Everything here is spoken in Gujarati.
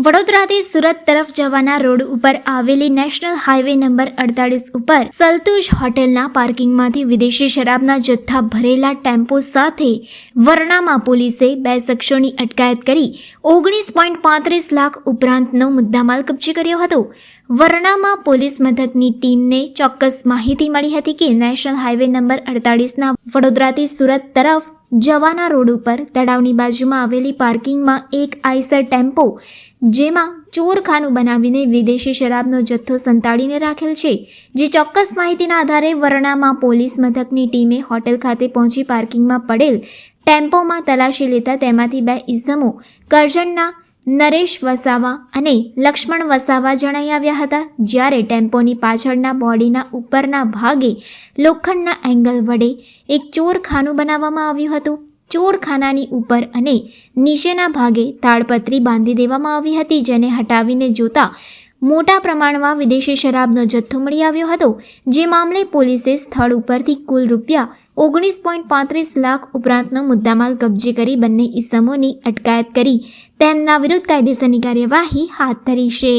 વડોદરાથી સુરત તરફ જવાના રોડ ઉપર આવેલી નેશનલ હાઈવે નંબર 48 ઉપર સલતુજ હોટેલના પાર્કિંગમાંથી વિદેશી શરાબના જથ્થા ભરેલા ટેમ્પો સાથે વરણામાં પોલીસે 2 શખ્સોની અટકાયત કરી 19.35 લાખ ઉપરાંતનો મુદ્દામાલ કબજે કર્યો હતો. વરણામાં પોલીસ મથકની ટીમને ચોક્કસ માહિતી મળી હતી કે નેશનલ હાઈવે નંબર 48ના વડોદરાથી સુરત તરફ જવાના રોડ ઉપર તળાવની બાજુમાં આવેલી પાર્કિંગમાં એક આઈસર ટેમ્પો જેમાં ચોરખાનું બનાવીને વિદેશી શરાબનો જથ્થો સંતાડીને રાખેલ છે. જે ચોક્કસ માહિતીના આધારે વરણામાં પોલીસ મથકની ટીમે હોટેલ ખાતે પહોંચી પાર્કિંગમાં પડેલ ટેમ્પોમાં તલાશી લેતા તેમાંથી 2 ઇસમો કરજણના નરેશ વસાવા અને લક્ષ્મણ વસાવા જણાઈ આવ્યા હતા. જ્યારે ટેમ્પોની પાછળના બોડીના ઉપરના ભાગે લોખંડના એંગલ વડે એક ચોરખાનું બનાવવામાં આવ્યું હતું. ચોરખાનાની ઉપર અને નીચેના ભાગે તાડપત્રી બાંધી દેવામાં આવી હતી, જેને હટાવીને જોતા મોટા પ્રમાણમાં વિદેશી શરાબનો જથ્થો મળી આવ્યો હતો. જે મામલે પોલીસે સ્થળ ઉપરથી કુલ રૂપિયા 19.35 લાખ ઉપરાંતનો મુદ્દામાલ કબજે કરી બંને ઇસમોની અટકાયત કરી તેમના વિરુદ્ધ કાયદેસરની કાર્યવાહી હાથ ધરી છે.